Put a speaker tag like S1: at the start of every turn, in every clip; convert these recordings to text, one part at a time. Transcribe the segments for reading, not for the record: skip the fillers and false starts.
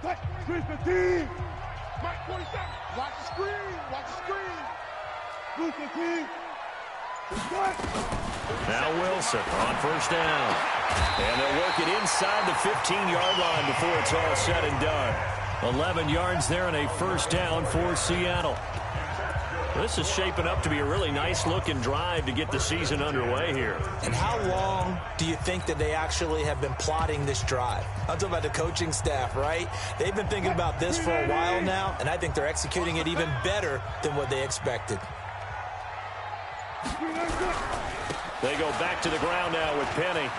S1: Switch the team. Mike 47. Watch the screen. Watch the screen. Switch the team.
S2: Now Wilson on first down. And they'll work it inside the 15-yard line before it's all said and done. 11 yards there and a first down for Seattle. This is shaping up to be a really nice-looking drive to get the season underway here.
S3: And how long do you think that they actually have been plotting this drive? I'm talking about the coaching staff, right? They've been thinking about this for a while now, and I think they're executing it even better than what they expected.
S2: They go back to the ground now with Penny.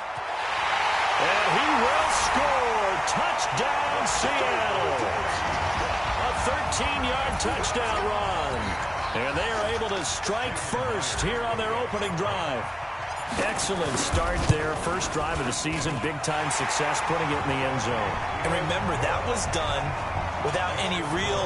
S2: And he will score. Touchdown, Seattle. A 13-yard touchdown run. And they are able to strike first here on their opening drive. Excellent start there. First drive of the season. Big-time success putting it in the end zone.
S3: And remember, that was done without any real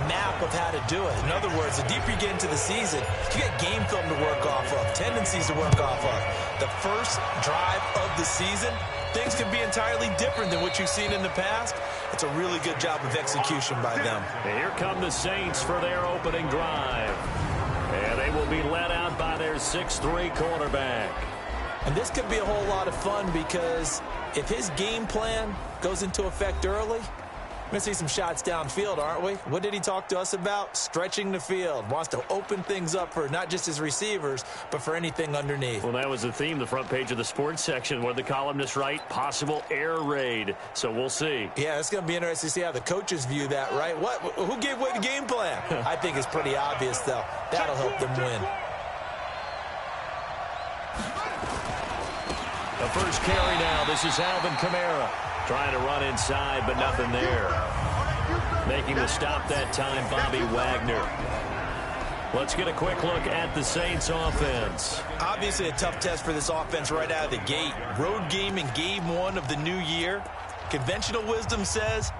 S3: map of how to do it. In other words, the deeper you get into the season, you get game film to work off of, tendencies to work off of. The first drive of the season, things can be entirely different than what you've seen in the past. It's a really good job of execution by them.
S2: And here come the Saints for their opening drive. And they will be led out by their 6'3" quarterback.
S3: And this could be a whole lot of fun because if his game plan goes into effect early, we're going to see some shots downfield, aren't we? What did he talk to us about? Stretching the field. Wants to open things up for not just his receivers, but for anything underneath.
S2: Well, that was the theme, the front page of the sports section, where the columnists write, possible air raid. So we'll see.
S3: Yeah, it's going to be interesting to see how the coaches view that, right? Who gave away the game plan? I think it's pretty obvious, though. That'll help them win.
S2: The first carry now. This is Alvin Kamara. Trying to run inside, but nothing there. Making the stop that time, Bobby Wagner. Let's get a quick look at the Saints offense.
S3: Obviously a tough test for this offense right out of the gate. Road game in game one of the new year. Conventional wisdom says,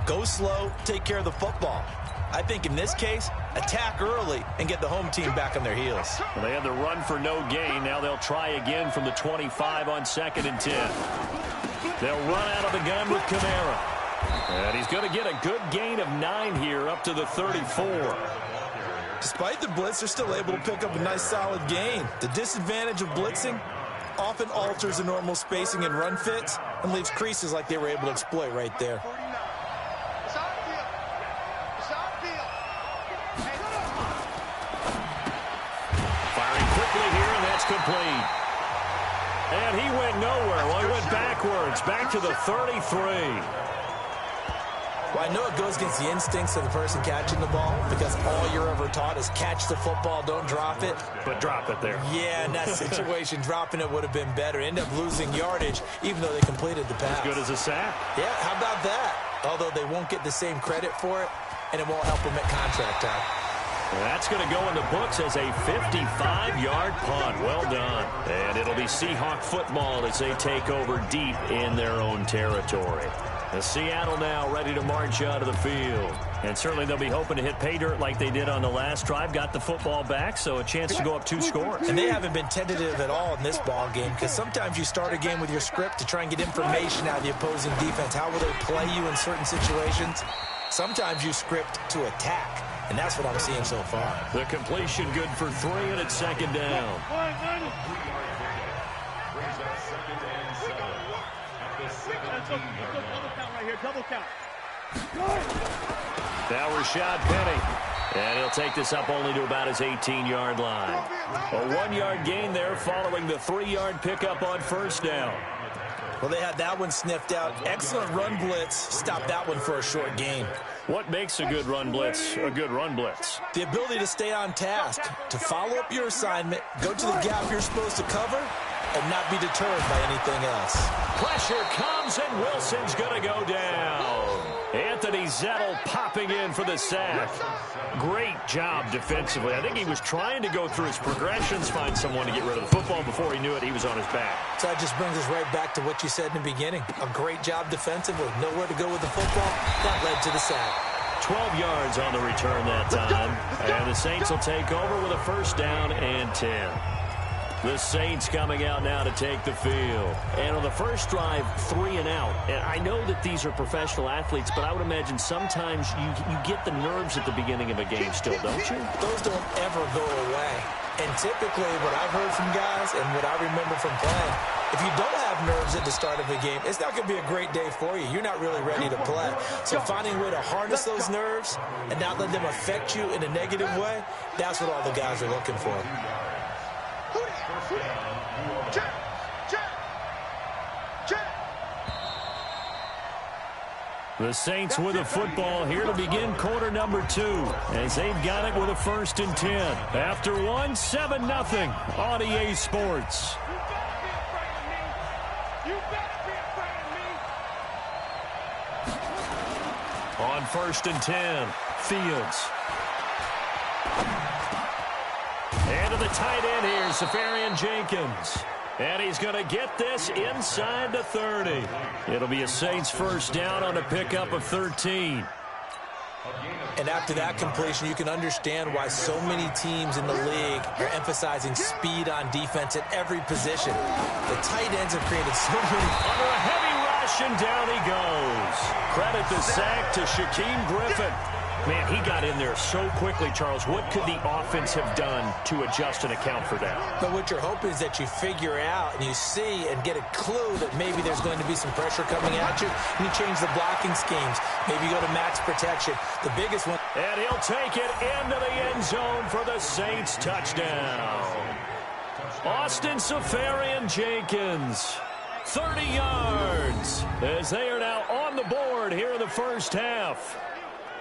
S3: go slow, take care of the football. I think in this case, attack early and get the home team back on their heels.
S2: Well, they had the run for no gain. Now they'll try again from the 25 on 2nd and 10. They'll run out of the gun with Kamara. And he's going to get a good gain of 9 here up to the 34.
S3: Despite the blitz, they're still able to pick up a nice solid gain. The disadvantage of blitzing often alters the normal spacing and run fits and leaves creases like they were able to exploit right there.
S2: Firing quickly here, and that's complete. And he went nowhere. Well, he went backwards, back to the 33.
S3: Well, I know it goes against the instincts of the person catching the ball because all you're ever taught is catch the football, don't drop it.
S2: But drop it there.
S3: Yeah, in that situation, dropping it would have been better. End up losing yardage, even though they completed the pass.
S2: As good as a sack.
S3: Yeah, how about that? Although they won't get the same credit for it, and it won't help them at contract time.
S2: That's going to go in the books as a 55-yard punt. Well done. And it'll be Seahawk football as they take over deep in their own territory. The Seattle now ready to march out of the field. And certainly they'll be hoping to hit pay dirt like they did on the last drive. Got the football back, so a chance to go up 2 scores.
S3: And they haven't been tentative at all in this ball game because sometimes you start a game with your script to try and get information out of the opposing defense. How will they play you in certain situations? Sometimes you script to attack. And that's what I'm seeing so far.
S2: The completion good for 3, and it's 2nd down. Now Rashad Penny. And he'll take this up only to about his 18-yard line. A 1-yard gain there following the 3-yard pickup on first down.
S3: Well, they had that one sniffed out. Excellent run blitz. Stopped that one for a short gain.
S2: What makes a good run blitz a good run blitz?
S3: The ability to stay on task, to follow up your assignment, go to the gap you're supposed to cover, and not be deterred by anything else.
S2: Pressure comes, and Wilson's going to go down. Anthony Zettel popping in for the sack. Great job defensively. I think he was trying to go through his progressions, find someone to get rid of the football. Before he knew it, he was on his back.
S3: So that just brings us right back to what you said in the beginning. A great job defensively. Nowhere to go with the football. That led to the sack.
S2: 12 yards on the return that time. And the Saints will take over with a first down and 10. The Saints coming out now to take the field.
S4: And on the first drive, 3 and out. And I know that these are professional athletes, but I would imagine sometimes you get the nerves at the beginning of a game still, don't you?
S3: Those don't ever go away. And typically what I've heard from guys and what I remember from playing, if you don't have nerves at the start of a game, it's not going to be a great day for you. You're not really ready to play. So finding a way to harness those nerves and not let them affect you in a negative way, that's what all the guys are looking for.
S2: The Saints with a football here to begin quarter number 2 as they've got it with a 1st and 10. After 1, 7-0 on EA Sports. On 1st and 10, Fields. And to the tight end here, Safarian Jenkins. And he's going to get this inside the 30. It'll be a Saints first down on a pickup of 13.
S3: And after that completion, you can understand why so many teams in the league are emphasizing speed on defense at every position. The tight ends have created so many.
S2: Under a heavy rush, and down he goes. Credit the sack to Shaquem Griffin. Man, he got in there so quickly, Charles. What could the offense have done to adjust and account for that?
S3: But what you're hoping is that you figure out and you see and get a clue that maybe there's going to be some pressure coming at you, and you change the blocking schemes. Maybe you go to max protection. The biggest one.
S2: And he'll take it into the end zone for the Saints touchdown. Austin Safarian Jenkins, 30 yards, as they are now on the board here in the first half.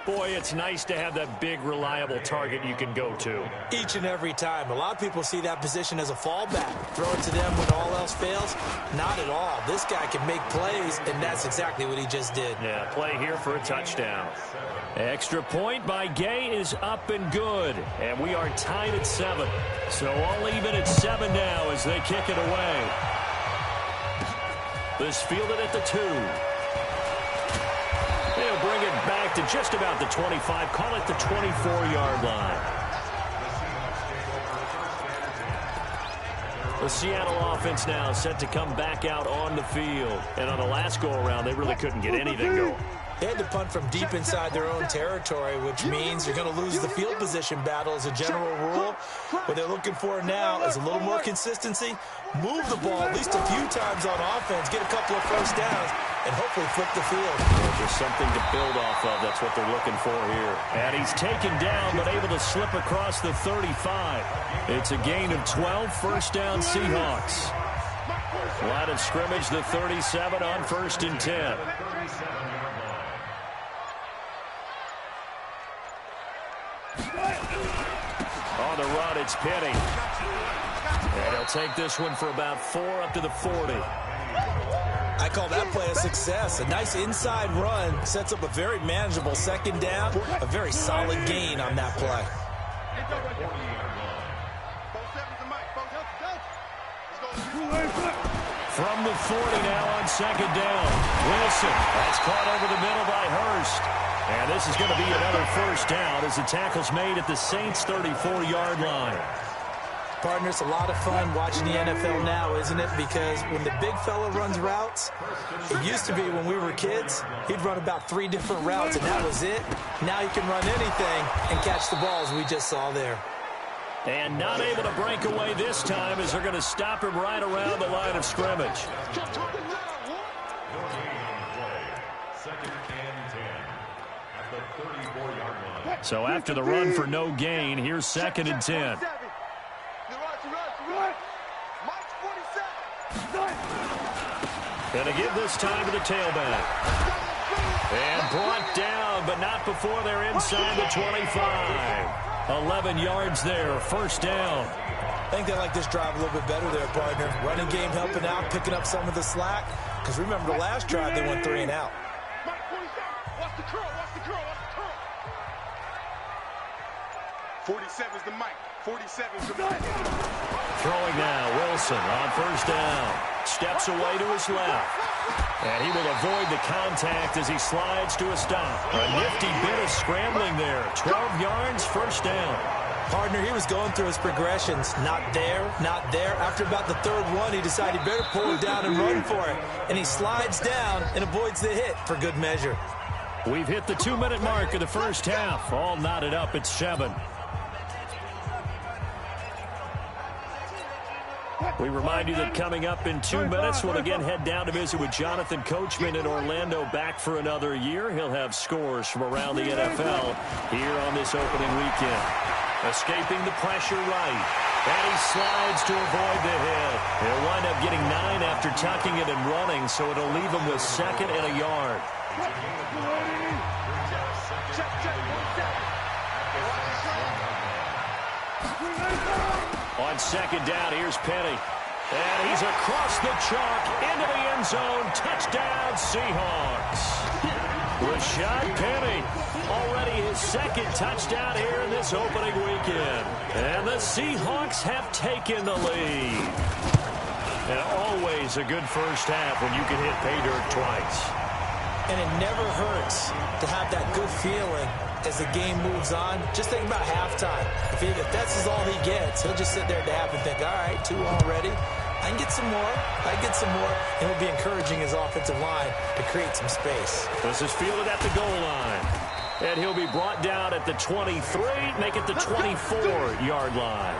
S2: Boy, it's nice to have that big, reliable target you can go to.
S3: Each and every time. A lot of people see that position as a fallback. Throw it to them when all else fails. Not at all. This guy can make plays, and that's exactly what he just did.
S2: Yeah, play here for a touchdown. Extra point by Gay is up and good. And we are tied at 7. So all even at 7 now as they kick it away. This fielded at the 2. They'll bring it back to just about the 25. Call it the 24-yard line. The Seattle offense now set to come back out on the field. And on the last go-around, they really couldn't get anything going.
S3: They had to punt from deep inside their own territory, which means you're going to lose the field position battle as a general rule. What they're looking for now is a little more consistency, move the ball at least a few times on offense, get a couple of first downs, and hopefully flip the field.
S2: Yeah, just something to build off of. That's what they're looking for here. And he's taken down, but able to slip across the 35. It's a gain of 12, first down Seahawks. Line of scrimmage, the 37 on 1st and 10. On the run, it's Penny. And he'll take this one for about 4 up to the 40.
S3: I call that play a success. A nice inside run sets up a very manageable second down, a very solid gain on that play.
S2: From the 40 now on second down. Wilson, that's caught over the middle by Hurst. And this is going to be another first down as the tackle's made at the Saints' 34-yard line.
S3: Partner, it's a lot of fun watching the NFL now, isn't it? Because when the big fella runs routes, it used to be when we were kids, he'd run about 3 different routes, and that was it. Now he can run anything and catch the balls we just saw there.
S2: And not able to break away this time as they're going to stop him right around the line of scrimmage. So after the run for no gain, here's 2nd and 10. Going to give this time to the tailback. And brought down, but not before they're inside the 25. 11 yards there, first down.
S3: I think they like this drive a little bit better there, partner. Running game helping out, picking up some of the slack. Because remember the last drive, they went 3 and out.
S1: Watch the curl, watch the curl, watch the curl. 47's the mic. 47's the mic.
S2: Throwing now, Wilson on first down. Steps away to his left. And he will avoid the contact as he slides to a stop. A nifty bit of scrambling there. 12 yards, first down.
S3: Partner, he was going through his progressions. Not there, not there. After about the third one, he decided he better pull it down and run for it. And he slides down and avoids the hit for good measure.
S2: We've hit the 2-minute mark of the first half. All knotted up at 7. We remind you that coming up in 2 minutes, we'll again head down to visit with Jonathan Coachman in Orlando, back for another year. He'll have scores from around the NFL here on this opening weekend. Escaping the pressure right. And he slides to avoid the hit. He'll wind up getting 9 after tucking it and running, so it'll leave him with 2nd and a yard. On 2nd down, here's Penny. And he's across the chalk into the end zone. Touchdown, Seahawks. Rashad Penny, already his 2nd touchdown here in this opening weekend. And the Seahawks have taken the lead. And always a good first half when you can hit pay dirt twice.
S3: And it never hurts to have that good feeling as the game moves on. Just think about halftime. If that's all he gets, he'll just sit there at the half and think, all right, 2 already. I can get some more. I can get some more. And he'll be encouraging his offensive line to create some space.
S2: This is fielded at the goal line. And he'll be brought down at the 23, make it the 24-yard line.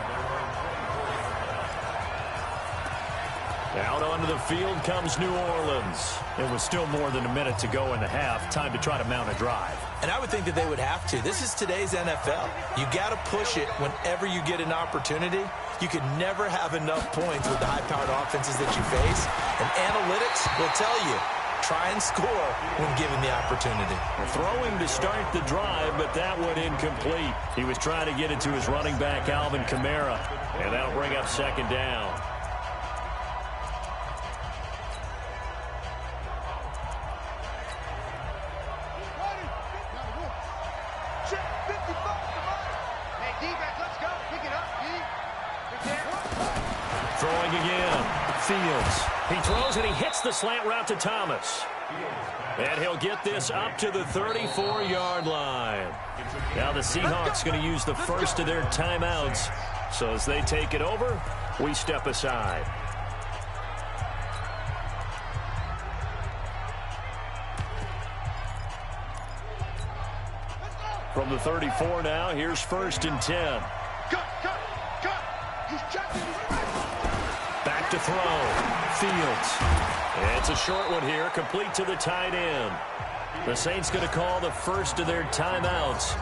S2: Out onto the field comes New Orleans. It was still more than a minute to go in the half. Time to try to mount a drive.
S3: And I would think that they would have to. This is today's NFL. You got to push it whenever you get an opportunity. You can never have enough points with the high-powered offenses that you face. And analytics will tell you, try and score when given the opportunity.
S2: Throwing to start the drive, but that one incomplete. He was trying to get it to his running back, Alvin Kamara. And that'll bring up 2nd down. Throwing again. Fields. He throws and he hits the slant route to Thomas. And he'll get this up to the 34-yard line. Now the Seahawks going to use the first of their timeouts. So as they take it over, we step aside. From the 34 now, here's 1st and 10. Back to throw. Fields. It's a short one here, complete to the tight end. The Saints going to call the first of their timeouts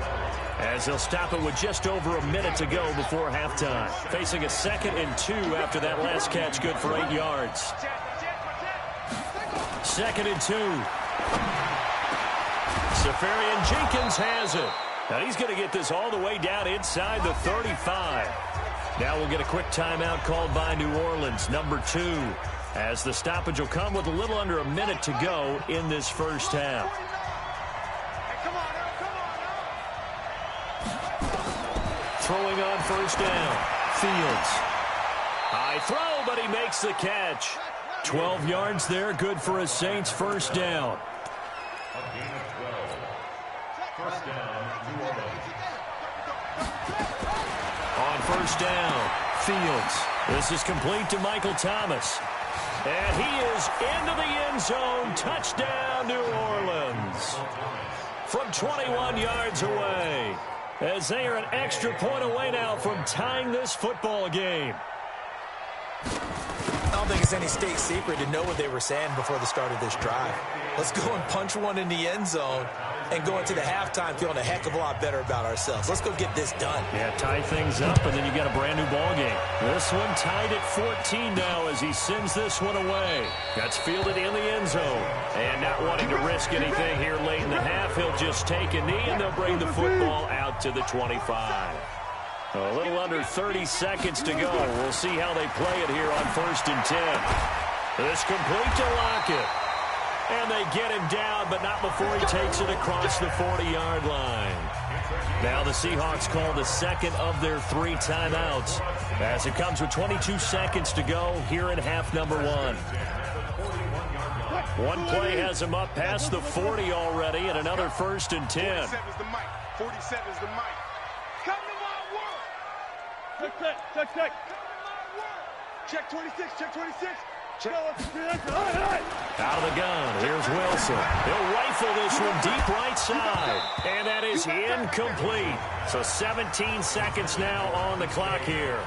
S2: as they'll stop it with just over a minute to go before halftime. Facing a 2nd and 2 after that last catch, good for 8 yards. 2nd and 2. Safarian Jenkins has it. Now he's going to get this all the way down inside the 35. Now we'll get a quick timeout called by New Orleans, number 2, as the stoppage will come with a little under a minute to go in this first half. Throwing on 1st down. Fields. High throw, but he makes the catch. 12 yards there, good for a Saints first down. On 1st down, Fields. This is complete to Michael Thomas. And he is into the end zone. Touchdown, New Orleans. From 21 yards away. As they are an extra point away now from tying this football game.
S3: I don't think it's any state secret to know what they were saying before the start of this drive. Let's go and punch one in the end zone and go into the halftime feeling a heck of a lot better about ourselves. Let's go get this done.
S2: Yeah, tie things up, and then you got a brand new ball game. This one tied at 14 now as he sends this one away. That's fielded in the end zone. And not wanting to risk anything here late in the half, he'll just take a knee, and they'll bring the football out to the 25. A little under 30 seconds to go. We'll see how they play it here on 1st and 10. This complete to Lockett. And they get him down, but not before he takes it across the 40-yard line. Now the Seahawks call the 2nd of their 3 timeouts as it comes with 22 seconds to go here in half number 1. One play has him up past the 40 already, and another 1st and 10.
S1: 47 is the mic. 47 is the mic. Come to my work. Check. Check 26. Check 26.
S2: Out of the gun, here's Wilson. He'll rifle this one deep right side. And that is incomplete. So 17 seconds now on the clock here.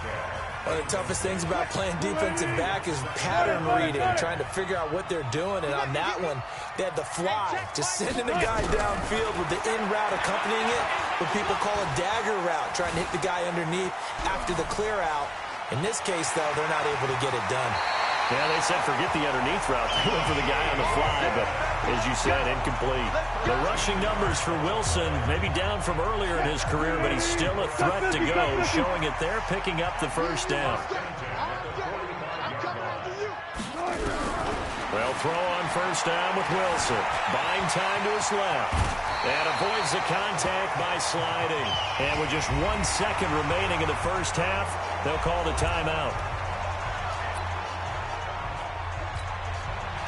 S3: One of the toughest things about playing defensive back is pattern reading, trying to figure out what they're doing. And on that one, they had the fly, just sending the guy downfield with the in route accompanying it, what people call a dagger route, trying to hit the guy underneath after the clear out. In this case, though, they're not able to get it done.
S2: Yeah, they said forget the underneath route. They went for the guy on the fly, but as you said, incomplete. The rushing numbers for Wilson, maybe down from earlier in his career, but he's still a threat to go, showing it there, picking up the 1st down. Well, throw on 1st down with Wilson. Buying time to his left. And avoids the contact by sliding. And with just 1 second remaining in the 1st half, they'll call the timeout.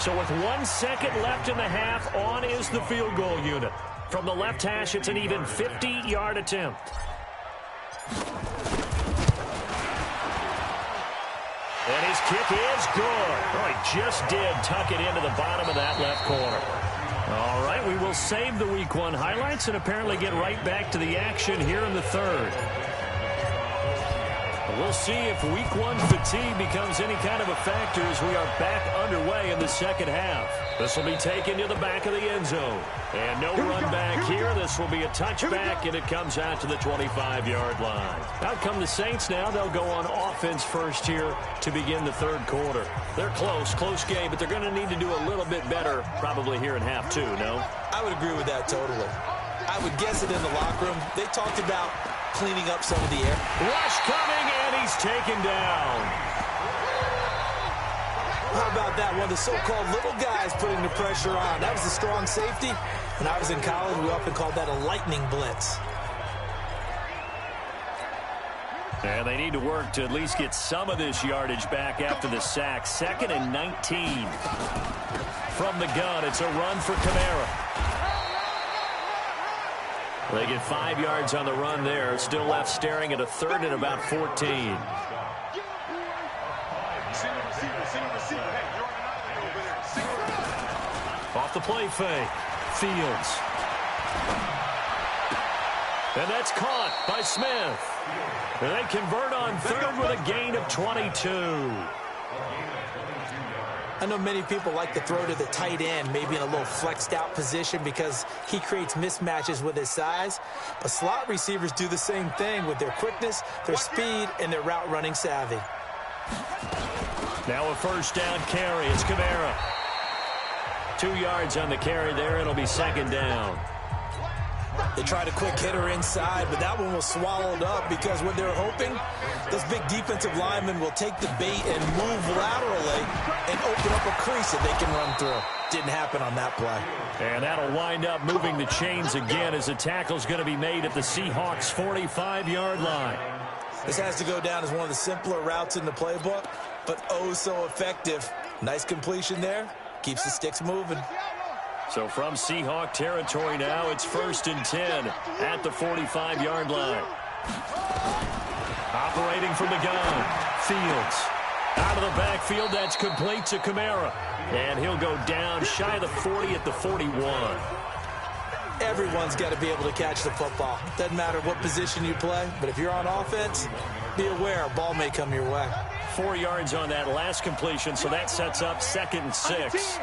S2: So with 1 second left in the half, on is the field goal unit. From the left hash, it's an even 50-yard attempt. And his kick is good. Oh, he just did tuck it into the bottom of that left corner. All right, we will save the Week 1 highlights and apparently get right back to the action here in the 3rd. We'll see if Week 1 fatigue becomes any kind of a factor as we are back underway in the 2nd half. This will be taken to the back of the end zone. And no run back here. This will be a touchback, and it comes out to the 25-yard line. Out come the Saints now. They'll go on offense first here to begin the 3rd quarter. They're close game, but they're going to need to do a little bit better probably here in half 2, no?
S3: I would agree with that totally. I would guess it in the locker room. They talked about cleaning up some of the air.
S2: Rush coming, and he's taken down.
S3: How about that? One of the so-called little guys putting the pressure on. That was a strong safety. When I was in college, we often called that a lightning blitz.
S2: And they need to work to at least get some of this yardage back after the sack. 2nd and 19. From the gun, it's a run for Kamara. They get 5 yards on the run there. Still left staring at a 3rd and about 14. Off the play fake. Fields. And that's caught by Smith. And they convert on 3rd with a gain of 22.
S3: I know many people like to throw to the tight end, maybe in a little flexed out position because he creates mismatches with his size. But slot receivers do the same thing with their quickness, their speed, and their route running savvy.
S2: Now a 1st down carry. It's Kamara. 2 yards on the carry there. It'll be 2nd down.
S3: They tried a quick hitter inside, but that one was swallowed up because what they're hoping, those big defensive linemen will take the bait and move laterally and open up a crease that they can run through. Didn't happen on that play.
S2: And that'll wind up moving the chains again as the tackle's going to be made at the Seahawks' 45-yard line.
S3: This has to go down as one of the simpler routes in the playbook, but oh so effective. Nice completion there. Keeps the sticks moving.
S2: So from Seahawk territory now, it's 1st and 10 at the 45-yard line. Operating from the gun, Fields. Out of the backfield, that's complete to Kamara. And he'll go down shy of the 40 at the 41.
S3: Everyone's got to be able to catch the football. Doesn't matter what position you play, but if you're on offense, be aware a ball may come your way.
S2: 4 yards on that last completion, so that sets up 2nd and 6.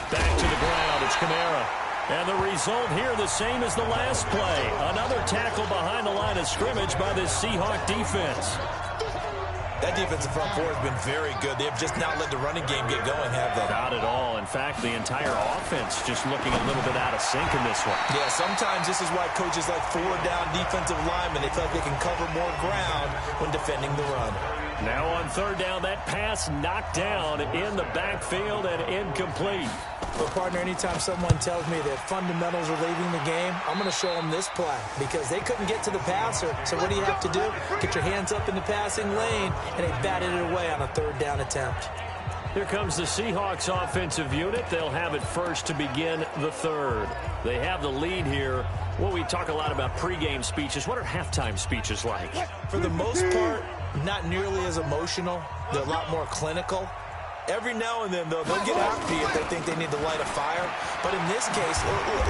S2: Back to the ground, it's Kamara. And the result here the same as the last play. Another tackle behind the line of scrimmage by this Seahawk defense.
S3: That defensive front four has been very good. They have just not let the running game get going, have they?
S2: Not at all. In fact, the entire offense just looking a little bit out of sync in this one.
S3: Yeah, sometimes this is why coaches like four-down defensive linemen, they feel like they can cover more ground when defending the run.
S2: Now on 3rd down, that pass knocked down in the backfield and incomplete.
S3: But, partner, anytime someone tells me that fundamentals are leaving the game, I'm going to show them this play because they couldn't get to the passer. So what do you have to do? Get your hands up in the passing lane, and they batted it away on a 3rd down attempt.
S4: Here comes the Seahawks offensive unit. They'll have it first to begin the third. They have the lead here. Well, we talk a lot about pregame speeches. What are halftime speeches like?
S3: For the most part, not nearly as emotional. They're a lot more clinical. Every now and then, though, they'll get after you if they think they need to light a fire. But in this case,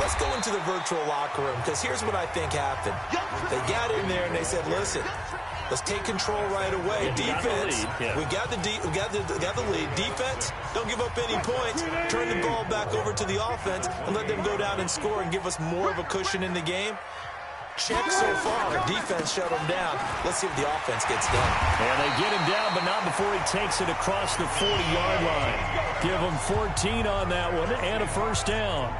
S3: let's go into the virtual locker room, because here's what I think happened. They got in there and they said, listen, let's take control right away. Defense, we got the lead. Defense, don't give up any points. Turn the ball back over to the offense and let them go down and score and give us more of a cushion in the game. Check so far. Defense shut him down. Let's see if the offense gets done.
S4: And they get him down, but not before he takes it across the 40-yard line. Give him 14 on that one and a first down.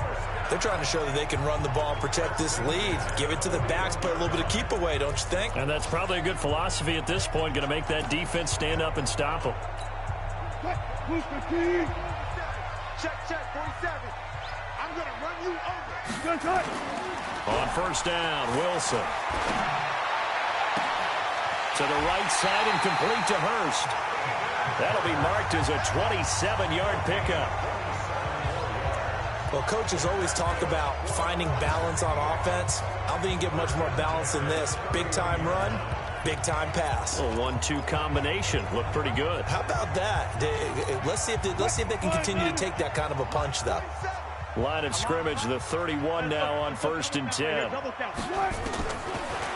S3: They're trying to show that they can run the ball and protect this lead. Give it to the backs, play a little bit of keep away, don't you think?
S4: And that's probably a good philosophy at this point. Going to make that defense stand up and stop them.
S1: Check, 47. I'm going to run you over.
S4: On first down, Wilson. To the right side and complete to Hurst. That'll be marked as a 27-yard pickup.
S3: Well, coaches always talk about finding balance on offense. I don't think you can get much more balance than this. Big-time run, big-time pass.
S4: A 1-2 combination. Looked pretty good.
S3: How about that? Let's see if they can continue to take that kind of a punch, though.
S4: Line of scrimmage, the 31 now on 1st and 10.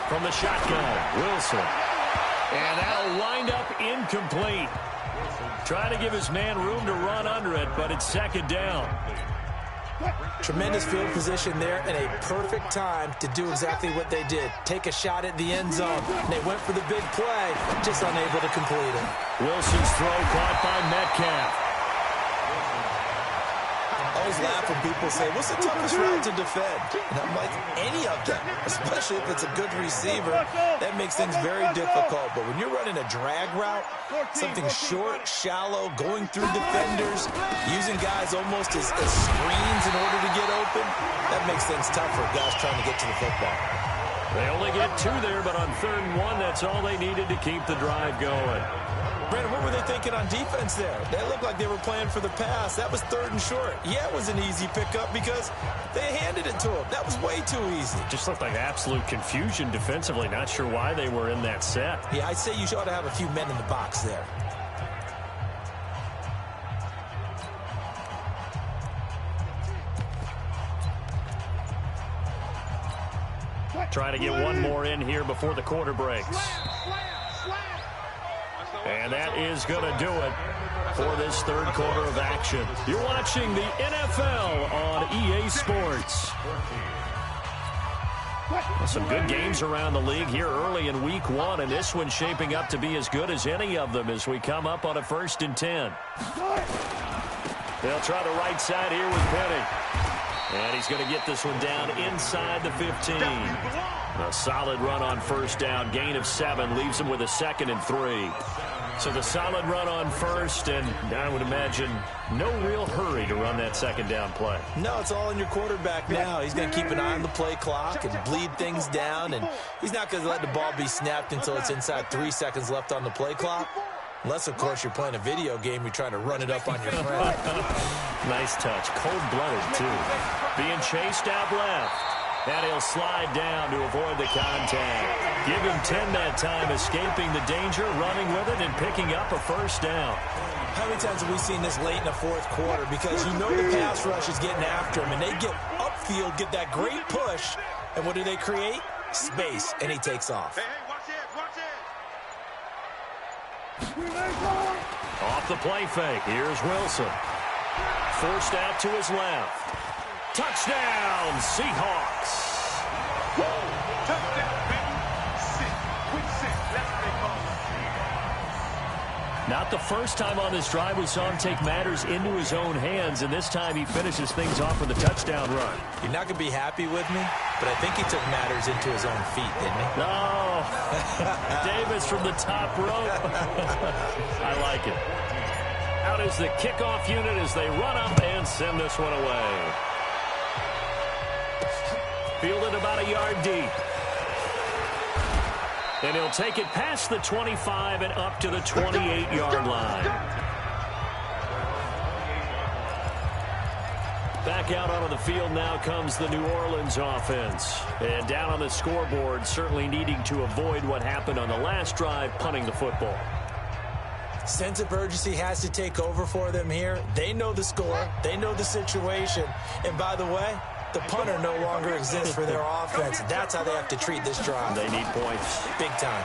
S4: From the shotgun, Wilson. And that'll wind up incomplete. Trying to give his man room to run under it, but it's 2nd down.
S3: Tremendous field position there and a perfect time to do exactly what they did. Take a shot at the end zone. They went for the big play, just unable to complete it.
S4: Wilson's throw caught by Metcalf.
S3: I always laugh when people say, what's the toughest route to defend? And I'm like, any of them, especially if it's a good receiver. That makes things very difficult. But when you're running a drag route, something short, shallow, going through defenders, using guys almost as screens in order to get open, that makes things tough for guys trying to get to the football.
S4: They only get 2 there, but on 3rd and 1, that's all they needed to keep the drive going.
S3: Brandon, what were they thinking on defense there? They looked like they were playing for the pass. That was 3rd and short. Yeah, it was an easy pickup because they handed it to him. That was way too easy.
S4: Just looked like absolute confusion defensively. Not sure why they were in that set.
S3: Yeah, I'd say you ought to have a few men in the box there.
S4: Trying to get one more in here before the quarter breaks. And that is going to do it for this 3rd quarter of action. You're watching the NFL on EA Sports. Well, some good games around the league here early in week 1, and this one's shaping up to be as good as any of them as we come up on a 1st and 10. They'll try the right side here with Penny. And he's going to get this one down inside the 15. A solid run on 1st down. Gain of 7 leaves him with a 2nd and 3. So the solid run on 1st, and I would imagine no real hurry to run that 2nd down play.
S3: No, it's all in your quarterback now. He's going to keep an eye on the play clock and bleed things down, and he's not going to let the ball be snapped until it's inside 3 seconds left on the play clock. Unless, of course, you're playing a video game, you're trying to run it up on your friend.
S4: Nice touch. Cold-blooded, too. Being chased out left. And he'll slide down to avoid the contact. Give him 10 that time, escaping the danger, running with it, and picking up a 1st down.
S3: How many times have we seen this late in the 4th quarter? Because you know the pass rush is getting after him, and they get upfield, get that great push, and what do they create? Space, and he takes off.
S1: Hey, watch it.
S4: Off the play fake, here's Wilson. Forced out to his left. Touchdown, Seahawks.
S1: Touchdown, baby. 6. Quick 6. That's what they call it.
S4: Not the first time on this drive we saw him take matters into his own hands, and this time he finishes things off with a touchdown run.
S3: You're not going to be happy with me, but I think he took matters into his own feet, didn't he?
S4: No. Davis from the top rope. I like it. Out is the kickoff unit as they run up and send this one away. Fielded about a yard deep. And he'll take it past the 25 and up to the 28-yard line.
S2: back out onto the field now comes the New Orleans offense. And down on the scoreboard, certainly needing to avoid what happened on the last drive, punting the football.
S3: Sense of urgency has to take over for them here. They know the score. They know the situation. And by the way, the punter no longer exists for their offense. That's how they have to treat this drive.
S2: They need points.
S3: Big time.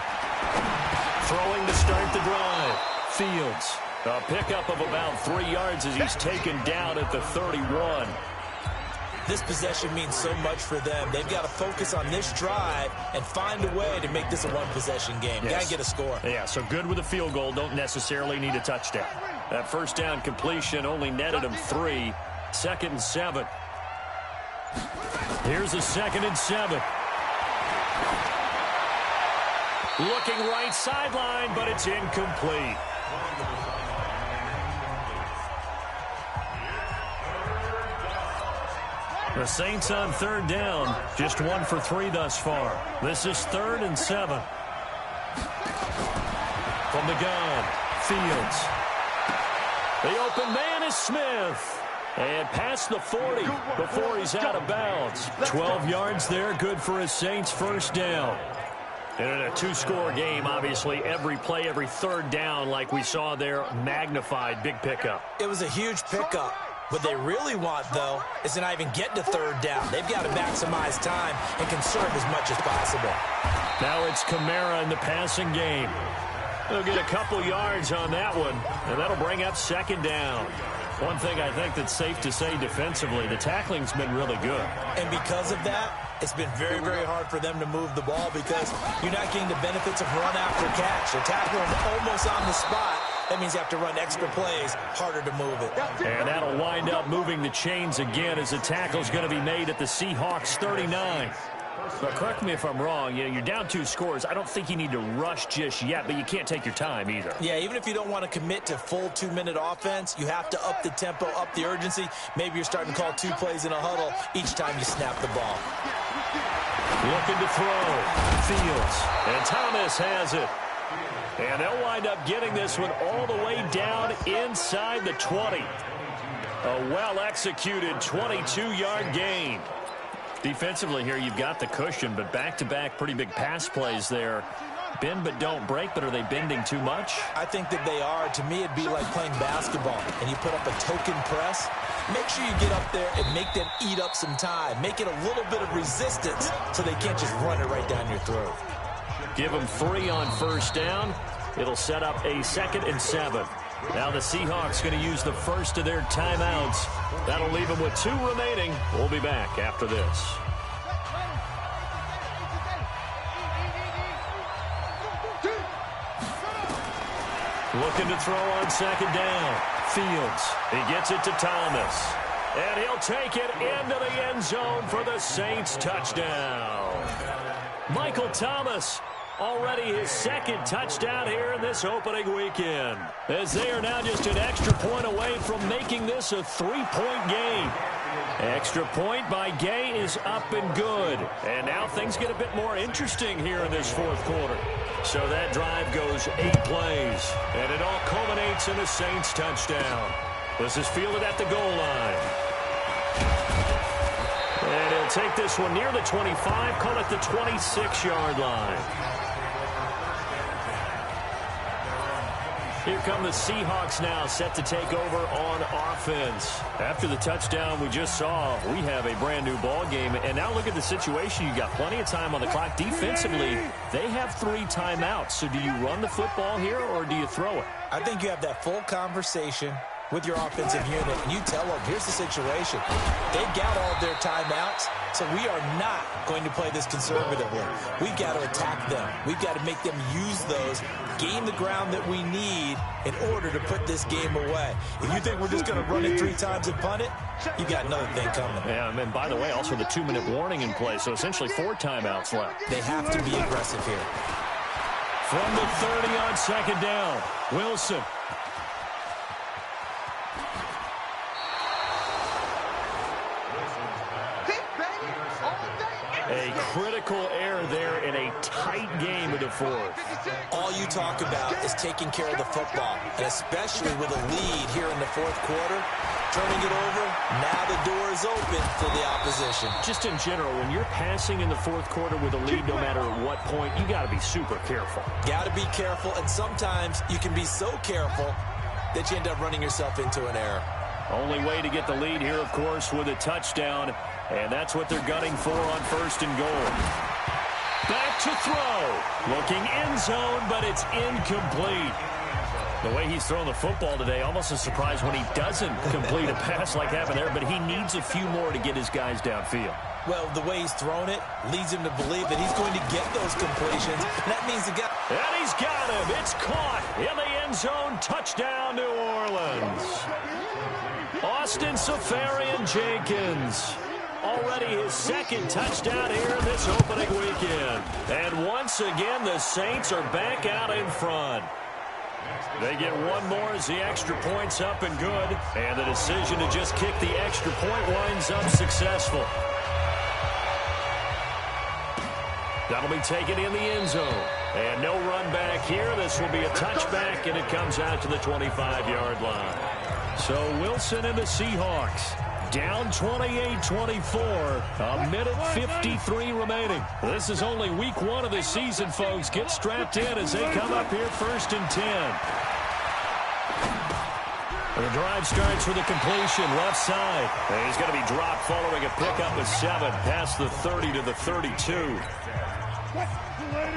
S2: Throwing to start the drive. Fields. A pickup of about 3 yards as he's taken down at the 31.
S3: This possession means so much for them. They've got to focus on this drive and find a way to make this a one-possession game.
S2: Yes.
S3: Got to get a score.
S2: Yeah, so good with a field goal. Don't necessarily need a touchdown. That first down completion only netted him 3. 2nd and 7. Here's a 2nd and 7. Looking right sideline, but it's incomplete. The Saints on 3rd down, just 1 for 3 thus far. This is 3rd and 7. From the gun, Fields. The open man is Smith. And past the 40 before he's out of bounds. 12 yards there, good for a Saints first down. And in a 2-score game, obviously, every play, every 3rd down, like we saw there, magnified, big pickup.
S3: It was a huge pickup. What they really want, though, is to not even get to 3rd down. They've got to maximize time and conserve as much as possible.
S2: Now it's Kamara in the passing game. They'll get a couple yards on that one, and that'll bring up 2nd down. One thing I think that's safe to say defensively, the tackling's been really good.
S3: And because of that, it's been very, very hard for them to move the ball because you're not getting the benefits of run after catch. They're tackling almost on the spot. That means you have to run extra plays, harder to move it.
S2: And that'll wind up moving the chains again as the tackle's going to be made at the Seahawks 39. But correct me if I'm wrong, you're down 2 scores. I don't think you need to rush just yet, but you can't take your time either.
S3: Yeah, even if you don't want to commit to full 2-minute offense, you have to up the tempo, up the urgency. Maybe you're starting to call 2 plays in a huddle each time you snap the ball.
S2: Looking to throw. Fields. And Thomas has it. And they'll wind up getting this one all the way down inside the 20. A well-executed 22-yard gain. Defensively here, you've got the cushion, but back-to-back pretty big pass plays there. Bend but don't break, but are they bending too much?
S3: I think that they are. To me, it'd be like playing basketball, and you put up a token press. Make sure you get up there and make them eat up some time. Make it a little bit of resistance so they can't just run it right down your throat.
S2: Give them 3 on first down. It'll set up a 2nd and 7. Now the Seahawks going to use the first of their timeouts. That'll leave them with 2 remaining. We'll be back after this. Looking to throw on 2nd down. Fields. He gets it to Thomas. And he'll take it into the end zone for the Saints touchdown. Michael Thomas. Already his 2nd touchdown here in this opening weekend. As they are now just an extra point away from making this a 3-point game. Extra point by Gay is up and good. And now things get a bit more interesting here in this 4th quarter. So that drive goes 8 plays. And it all culminates in a Saints touchdown. This is fielded at the goal line. And he'll take this one near the 25, call it the 26-yard line. Here come the Seahawks now, set to take over on offense. After the touchdown we just saw, we have a brand-new ball game. And now look at the situation. You got plenty of time on the clock. Defensively, they have 3 timeouts. So do you run the football here, or do you throw it?
S3: I think you have that full conversation with your offensive unit, and you tell them, here's the situation. They've got all of their timeouts, so we are not going to play this conservatively. We've got to attack them. We've got to make them use those, gain the ground that we need in order to put this game away. If you think we're just going to run it 3 times and punt it, you got another thing coming.
S2: Yeah, and by the way, also the 2-minute warning in play, so essentially 4 timeouts left.
S3: They have to be aggressive here.
S2: From the 30 on 2nd down, Wilson.
S4: A critical error there in a tight game in the fourth.
S3: All you talk about is taking care of the football, and especially with a lead here in the fourth quarter, turning it over, now the door is open for the opposition.
S4: Just in general, when you're passing in the fourth quarter with a lead, no matter at what point, you got to be super careful.
S3: Got to be careful, and sometimes you can be so careful that you end up running yourself into an error.
S4: Only way to get the lead here, of course, with a touchdown, and that's what they're gunning for on 1st and goal. Back to throw. Looking end zone, but it's incomplete. The way he's thrown the football today, almost a surprise when he doesn't complete a pass like happened there, but he needs a few more to get his guys downfield.
S3: Well, the way he's thrown it leads him to believe that he's going to get those completions. And that means
S4: and he's got him. It's caught in the end zone. Touchdown, New Orleans. Austin Safarian-Jenkins. Already his second touchdown here this opening weekend. And once again, the Saints are back out in front. They get one more as the extra point's up and good. And the decision to just kick the extra point winds up successful. That'll be taken in the end zone. And no run back here. This will be a touchback, and it comes out to the 25-yard line. So Wilson and the Seahawks down 28-24. A minute 53 remaining. This is only week 1 of the season, folks. Get strapped in as they come up here 1st and 10. The drive starts with a completion left side. And he's going to be dropped following a pickup of 7 past the 30 to the 32.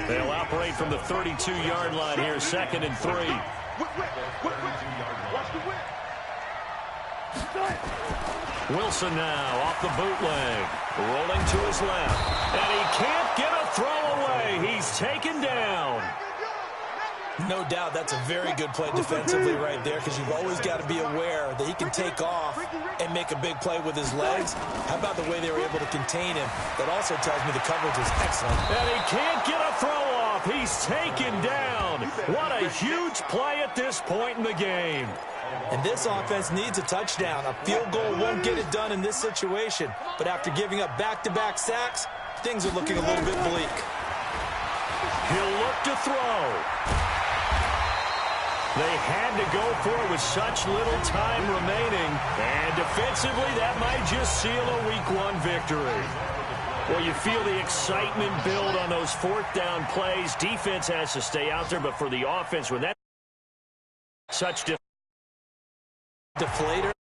S4: They'll operate from the 32-yard line here, 2nd and 3. Wilson now off the bootleg, rolling to his left, and he can't get a throw away. He's taken down.
S3: No doubt that's a very good play defensively right there, because you've always got to be aware that he can take off and make a big play with his legs. How about the way they were able to contain him? That also tells me the coverage is excellent.
S4: And he can't get a throw off. He's taken down. What a huge play at this point in the game.
S3: And this offense needs a touchdown. A field goal won't get it done in this situation. But after giving up back-to-back sacks, things are looking a little bit bleak.
S4: He'll look to throw. They had to go for it with such little time remaining. And defensively, that might just seal a week 1 victory. Well, you feel the excitement build on those 4th down plays. Defense has to stay out there, but for the offense, when that such deflator.